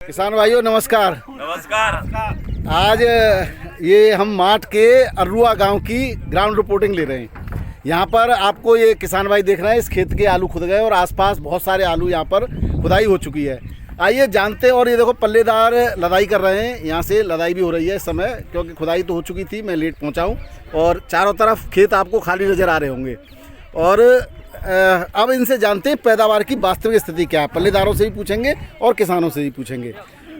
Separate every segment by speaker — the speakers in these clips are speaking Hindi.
Speaker 1: किसान भाइयों नमस्कार।
Speaker 2: नमस्कार।
Speaker 1: आज ये हम माठ के अर्रुआ गांव की ग्राउंड रिपोर्टिंग ले रहे हैं। यहाँ पर आपको ये किसान भाई देख रहे हैं, इस खेत के आलू खुद गए और आसपास बहुत सारे आलू यहाँ पर खुदाई हो चुकी है। आइए जानते हैं। और ये देखो पल्लेदार लदाई कर रहे हैं, यहाँ से लदाई भी हो रही है इस समय, क्योंकि खुदाई तो हो चुकी थी, मैं लेट पहुँचा हूँ। और चारों तरफ खेत आपको खाली नज़र आ रहे होंगे। और अब इनसे जानते हैं पैदावार की वास्तविक स्थिति क्या है। पल्लेदारों से भी पूछेंगे और किसानों से भी पूछेंगे।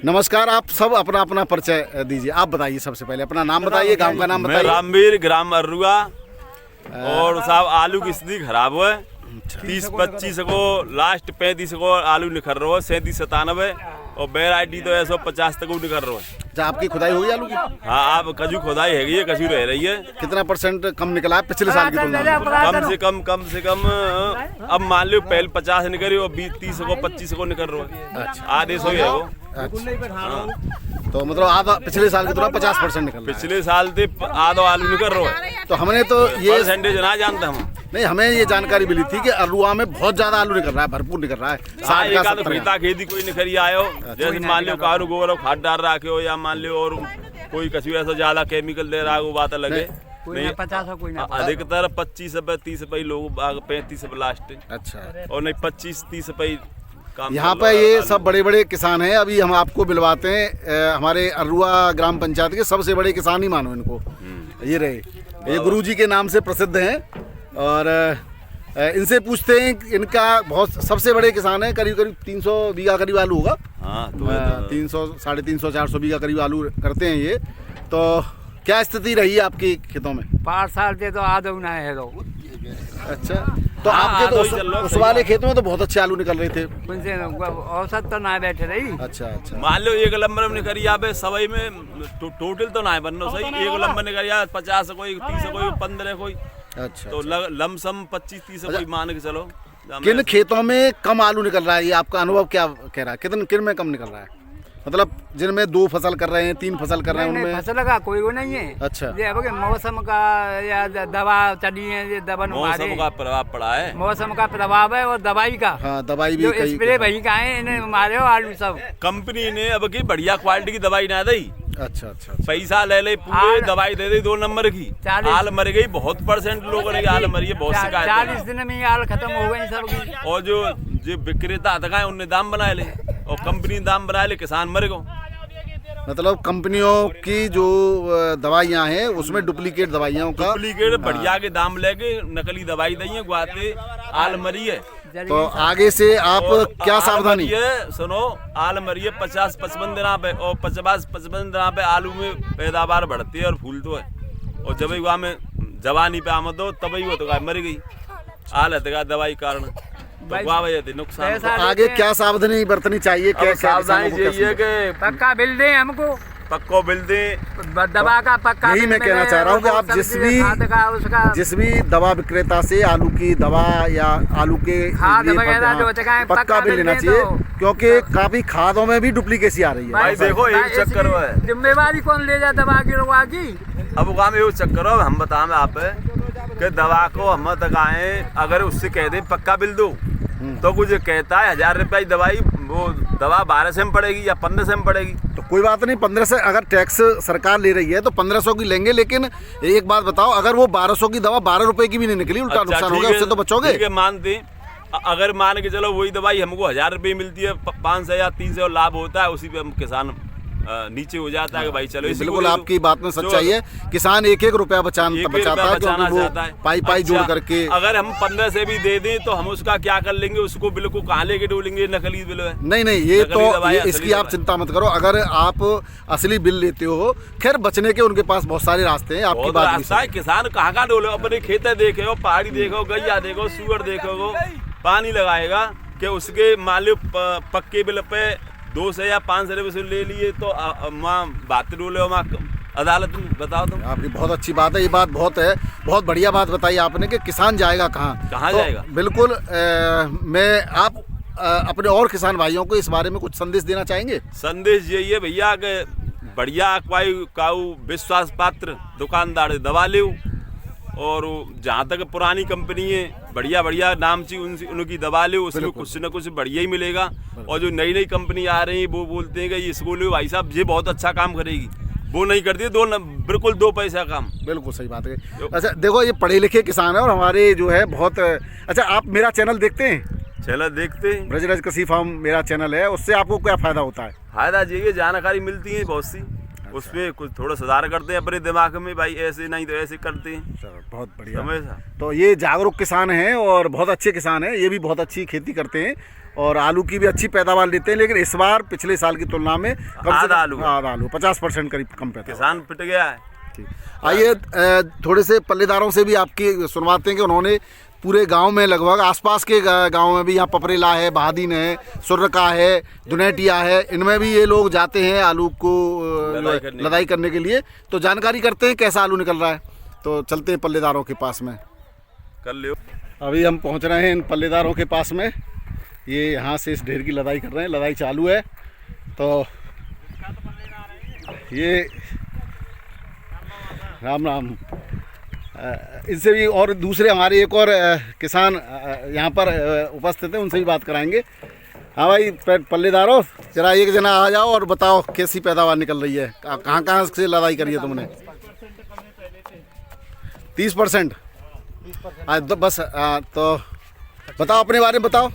Speaker 1: नमस्कार, आप सब अपना अपना परिचय दीजिए। आप बताइए, सबसे पहले अपना नाम बताइए, गांव का नाम बताइए।
Speaker 2: मैं रामवीर, ग्राम अर्रुआ। और साहब आलू की स्थिति खराब हुआ है। 30-25 को लास्ट 35 को आलू निखर रहा है, 37-97 और वेराइटी तो 150 तक निखर रहा है।
Speaker 1: आपकी खुदाई होगी आलू की?
Speaker 2: हाँ, आप कजू खुदाई है, कजू रह रही है।
Speaker 1: कितना परसेंट कम निकला है पिछले साल की तुलना में?
Speaker 2: कम से कम अब मान लो पहले 50 निकली और 20-30 को 25 को निकल रहा है।
Speaker 1: अच्छा,
Speaker 2: आधे सौ ही है वो।
Speaker 1: अच्छा। तो मतलब आधा पिछले साल की तुलना 50% निकल रहा है।
Speaker 2: पिछले साल से आधा आलू निकल रहा है।
Speaker 1: तो हमने तो ये
Speaker 2: परसेंटेज ना जानता हम
Speaker 1: नहीं, हमें ये जानकारी मिली थी कि अर्रुआ में बहुत ज्यादा आलू निकल रहा है, भरपूर निकल रहा है। 60 का 70
Speaker 2: खेती कोई निकली आयो, जैसे मान लो कारू गोबर खाद डाल रखे हो, या मान लो और कोई कछु ऐसा ज्यादा केमिकल दे रहा है, वो बात अलग है। नहीं
Speaker 3: 50 कोई ना,
Speaker 2: अधिकतर 25-30 रुपये लोग 35 लास्ट।
Speaker 1: अच्छा,
Speaker 2: और नहीं 25-30 रुपये काम।
Speaker 1: यहाँ पे ये सब बड़े बड़े किसान हैं। अभी हम आपको मिलवाते हैं हमारे अर्रुआ ग्राम पंचायत के सबसे बड़े किसान ही मानो इनको। ये रहे, ये गुरुजी के नाम से प्रसिद्ध हैं। और इनसे पूछते हैं, इनका बहुत सबसे बड़े किसान हैं, करीब 300 बीघा करीब आलू होगा।
Speaker 2: हाँ,
Speaker 1: 300, 350, 400 बीघा करीब आलू करते हैं ये। तो क्या स्थिति रही है आपके खेतों में?
Speaker 3: 5 साल से तो आदो ना है तो।
Speaker 1: अच्छा, तो आपके तो उस वाले खेतों में तो बहुत अच्छे आलू निकल रहे थे।
Speaker 3: उनसे औसत तो ना बैठे रही।
Speaker 1: अच्छा।
Speaker 2: मान लो एक लंबर में निकल आवे सवई में टोटल तो ना बनना सही। एक लंबर निकल 50 कोई 30 कोई 15 कोई।
Speaker 1: अच्छा,
Speaker 2: तो लमसम 25-30 कोई मान के चलो।
Speaker 1: किन खेतों में कम आलू निकल रहा है, ये आपका अनुभव क्या कह रहा है? किन में कम निकल रहा है? मतलब जिनमें 2 फसल कर रहे हैं, 3 फसल कर रहे हैं, उनमें
Speaker 3: फसल का कोई वो नहीं है।
Speaker 1: अच्छा,
Speaker 3: ये अब मौसम का या दवा चली है, ये दवा
Speaker 2: मौसम का प्रभाव पड़ा है।
Speaker 3: मौसम का प्रभाव है और दवाई का।
Speaker 1: हाँ, दवाई भी
Speaker 3: जो स्प्रे वही का है, इन्हें मारे हो आलू सब।
Speaker 2: कंपनी ने अब की बढ़िया क्वालिटी की दवाई ना दी।
Speaker 1: अच्छा,
Speaker 2: पैसा ले पूरे दवाई दे दी 2 नंबर की। आल मर गई, बहुत % लोगों ने आल मरी है, बहुत शिकायत।
Speaker 3: 40 दिन में आल खत्म हो गई सबकी।
Speaker 2: और जो विक्रेता था उनने दाम बनाए ले और कंपनी दाम बनाए ले, किसान मर गो।
Speaker 1: मतलब कंपनियों की जो दवाइयाँ हैं उसमें डुप्लीकेट दवाइयों का
Speaker 2: बढ़िया के दाम लेके नकली दवाई दी है, गुआते आल मरी है।
Speaker 1: तो आगे से आप क्या सावधानी
Speaker 2: है? सुनो, आल मरी है 50-55 दिन पे और 50-55 दिन पे आलू में पैदावार बढ़ती है और फूल तो है। और जब वहाँ में जवानी पे आमद हो तभी वो तो मर गई आल है दवाई कारण। तो नुकसान।
Speaker 1: तो आगे क्या सावधानी बरतनी चाहिए? क्या
Speaker 2: सावधानी चाहिए कि
Speaker 3: पक्का बिल दे हमको,
Speaker 2: पक्को बिल दे,
Speaker 3: दवा का पक्का।
Speaker 1: यही मैं कहना चाह रहा हूँ कि आप जिस भी दवा विक्रेता से आलू की दवा या आलू के पक्का बिल लेना चाहिए, क्योंकि काफी खादों में भी डुप्लीकेसी आ रही है।
Speaker 2: भाई देखो एक चक्कर है,
Speaker 3: जिम्मेवारी कौन ले जाए दवा की रोगा की?
Speaker 2: अब वहाँ में चक्कर हो, हम बताएं आप कि दवा को हम तक आए, अगर उससे कह दे पक्का बिल दो तो कुछ कहता है 1000 रुपये की दवाई, वो दवा 1200 में पड़ेगी या 1500 में पड़ेगी।
Speaker 1: तो कोई बात नहीं, 1500 अगर टैक्स सरकार ले रही है तो 1500 की लेंगे। लेकिन एक बात बताओ, अगर वो 1200 की दवा 12 रुपए की भी नहीं निकली, उल्टा नुकसान होगा, उससे तो बचोगे?
Speaker 2: ठीक है, मानते अगर मान के चलो वही दवाई हमको 1000 रुपये मिलती है, 500 या 300 लाभ होता है, उसी पे हम किसान नीचे हो जाता है कि भाई चलो।
Speaker 1: बिल्कुल आपकी बात में सच्चाई है। किसान एक रुपया बचाता है, पाई जोड़ करके।
Speaker 2: अगर हम 15 से भी दे दें तो हम उसका क्या कर लेंगे? उसको बिल को कहाँ लेके डोलेंगे? नकली बिल है।
Speaker 1: नहीं, ये तो इसकी आप चिंता मत करो। अगर आप असली बिल लेते हो, खैर बचने के उनके पास बहुत सारे रास्ते हैं। आपकी बात
Speaker 2: रास्ता है, किसान कहाँ डोले? अपने खेत देखे हो, पहाड़ी देखो, गैया देखो, सुअर देखो, पानी लगाएगा कि उसके मालिक पक्के बिल पे 200 या 500 रुपये से ले लिए तो वहाँ बात डोले वहाँ अदालत में। बताओ तुम।
Speaker 1: आपकी बहुत अच्छी बात है, ये बात बहुत है, बहुत बढ़िया बात बताई आपने कि किसान जाएगा कहाँ
Speaker 2: जाएगा।
Speaker 1: बिल्कुल। मैं आप अपने और किसान भाइयों को इस बारे में कुछ संदेश देना चाहेंगे?
Speaker 2: संदेश यही है भैया कि बढ़िया काऊ विश्वास पात्र दुकानदार दवा ले, और जहाँ तक पुरानी कंपनी है बढ़िया बढ़िया नामची उनकी दबा लो, उसमें कुछ न कुछ बढ़िया ही मिलेगा। और जो नई नई कंपनी आ रही है वो बोलते हैं कि ये इसको लो भाई साहब, ये बहुत अच्छा काम करेगी, वो नहीं करती बिल्कुल 2 पैसा काम।
Speaker 1: बिल्कुल सही बात है। अच्छा देखो, ये पढ़े लिखे किसान है और हमारे जो है बहुत अच्छा। आप मेरा चैनल देखते हैं?
Speaker 2: चलो देखते हैं।
Speaker 1: ब्रजराज कृषि फार्म मेरा चैनल है, उससे आपको क्या फ़ायदा होता है?
Speaker 2: फायदा ये जानकारी मिलती है बहुत सी, उसमें कुछ थोड़ा सुधार करते हैं अपने दिमाग में, भाई ऐसे नहीं तो ऐसे करते हैं।
Speaker 1: चलो बहुत बढ़िया।
Speaker 2: हमेशा
Speaker 1: तो ये जागरूक किसान हैं और बहुत अच्छे किसान हैं, ये भी बहुत अच्छी खेती करते हैं और आलू की भी अच्छी पैदावार लेते हैं। लेकिन इस बार पिछले साल की तुलना में
Speaker 2: आधा आलू
Speaker 1: 50% करीब कम पैदावार।
Speaker 2: किसान पिट गया है।
Speaker 1: ठीक, आइए थोड़े से पल्लेदारों से भी आपकी सुनवाते हैं कि उन्होंने पूरे गांव में, लगभग आसपास के गांव में भी, यहाँ पपरेला है, बहादीन है, सुर्रका है, दुनेटिया है, इनमें भी ये लोग जाते हैं आलू को लदाई करने के लिए। तो जानकारी करते हैं कैसा आलू निकल रहा है। तो चलते हैं पल्लेदारों के पास में,
Speaker 2: कर लो।
Speaker 1: अभी हम पहुँच रहे हैं इन पल्लेदारों के पास में। ये यहाँ से इस ढेर की लदाई कर रहे हैं, लदाई चालू है। तो ये राम राम। इनसे भी और दूसरे हमारे एक और किसान यहाँ पर उपस्थित हैं, उनसे भी बात कराएंगे। हाँ भाई पल्लेदारों, जरा एक जना आ जाओ और बताओ कैसी पैदावार निकल रही है, कहाँ कहाँ से लदाई करी है तुमने? 30%। तो बस तो बताओ अपने बारे में बताओ।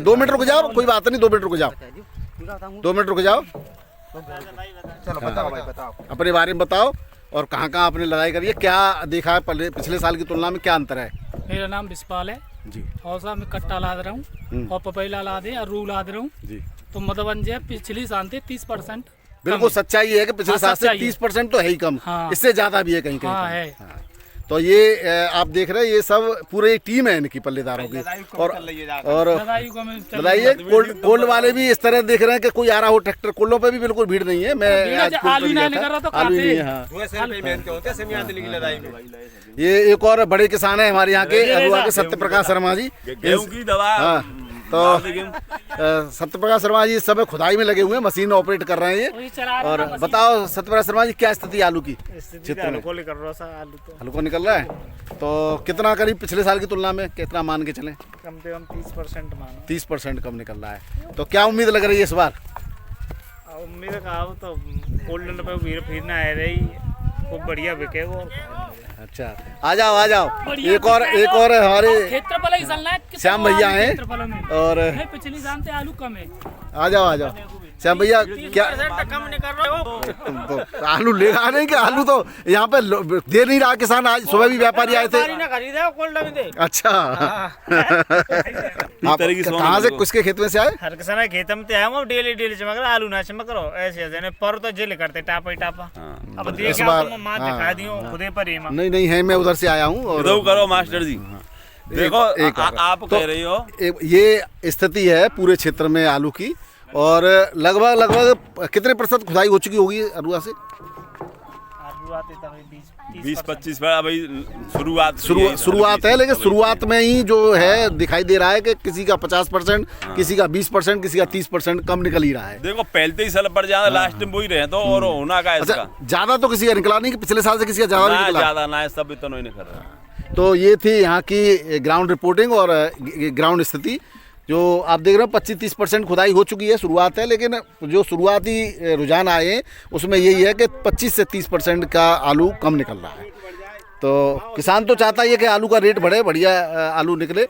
Speaker 1: 2 मिनट रुक जाओ, कोई बात नहीं, 2 मिनट रुक जाओ, 2 मिनट रुक जाओ।
Speaker 4: चलो बताओ भाई, बताओ
Speaker 1: अपने बारे में बताओ और कहाँ कहाँ आपने लड़ाई करी है, क्या देखा है पिछले साल की तुलना में, क्या अंतर है?
Speaker 5: मेरा नाम विस्पाल है
Speaker 1: जी।
Speaker 5: और साहब मैं कट्टा लाद रहा हूँ और पपैला लादे और रू लाद रहा हूँ
Speaker 1: जी।
Speaker 5: तो मतलब जो पिछली साल थे 30%।
Speaker 1: बिल्कुल सच्चाई है कि पिछले साल से 30% तो है ही कम।
Speaker 5: हाँ।
Speaker 1: इससे ज्यादा भी है कहीं कहीं।
Speaker 5: हाँ है।
Speaker 1: हाँ। तो ये आप देख रहे हैं, ये सब पूरे टीम है इनकी पल्लेदारों की। और लड़ाई है। कोल्ड वाले भी इस तरह देख रहे हैं कि कोई आ रहा हो ट्रैक्टर। कोल्डों पे भी बिल्कुल भीड़ नहीं है। मैं आज
Speaker 5: आलू नहीं कर रहा तो
Speaker 1: आलू नहीं है। हाँ। ये एक और बड़े किसान है हमारे यहाँ के अरुआ के, सत्य प्रकाश शर्मा जी।
Speaker 2: गेहूं की दवा।
Speaker 1: हाँ, तो सत्य प्रकाश शर्मा जी इस समय खुदाई में लगे हुए हैं, मशीन ऑपरेट कर रहे हैं ये। और बताओ सत्य प्रकाश शर्मा जी, क्या स्थिति आलू की? आलू को निकल रहा है। तो कितना करीब पिछले साल की तुलना में कितना मान के चलें?
Speaker 5: कम से कम 30% मानो।
Speaker 1: 30% कम निकल रहा है। तो क्या उम्मीद लग रही है इस बार?
Speaker 5: उम्मीद कहा तो गोल्डन पे फिरना है रही, खूब बढ़िया बिकेगा।
Speaker 1: अच्छा, आ जाओ। एक और हमारे
Speaker 5: क्षेत्रफल ही चलना है।
Speaker 1: श्याम भैया हैं और
Speaker 5: पिछली साल से आलू कम है।
Speaker 1: आ जाओ श्याम भैया। क्या
Speaker 5: कम नहीं कर रहे हो?
Speaker 1: तो आलू लेगा नहीं कि आलू तो यहाँ पे दे नहीं रहा किसान। आज सुबह भी व्यापारी आए थे। अच्छा, आप कहाँ से, किसके खेत में से आए?
Speaker 5: हर किसान खेत में आया डेली चमक रहा, आलू ना चमक रहा ऐसे पर तो जेल करते टापा टापा। अब
Speaker 1: इस बार
Speaker 5: दिखा दियो खुदे पर ही।
Speaker 1: नहीं है, मैं उधर से आया हूँ। और
Speaker 2: करो मास्टर जी, देखो आप कह रही हो
Speaker 1: ये स्थिति है पूरे क्षेत्र में आलू की। और लगभग कितने प्रतिशत खुदाई हो चुकी होगी अरुआ से?
Speaker 2: 20-25 भाई
Speaker 1: शुरुआत है। लेकिन शुरुआत में ही जो है दिखाई दे रहा है कि किसी का 50%, किसी का 20%, किसी का 30% कम निकल ही रहा है।
Speaker 2: देखो पहले ही साल पड़ जाता, लास्ट में वही रहे तो और होना का इसका।
Speaker 1: अच्छा, ज्यादा तो किसी का निकला नहीं कि पिछले साल से किसी का ज्यादा नहीं निकला?
Speaker 2: ज्यादा ना, सब इतना नहीं निकल रहा।
Speaker 1: तो ये थी यहाँ की ग्राउंड रिपोर्टिंग और ग्राउंड स्थिति। जो आप देख रहे हो 25-30% खुदाई हो चुकी है, शुरुआत है। लेकिन जो शुरुआती रुझान आए हैं उसमें यही है कि 25 से 30% का आलू कम निकल रहा है। तो किसान तो चाहता ही है कि आलू का रेट बढ़े, बढ़िया आलू निकले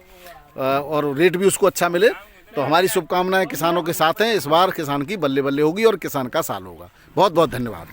Speaker 1: और रेट भी उसको अच्छा मिले। तो हमारी शुभकामनाएं किसानों के साथ हैं। इस बार किसान की बल्ले बल्ले होगी और किसान का साल होगा। बहुत बहुत धन्यवाद।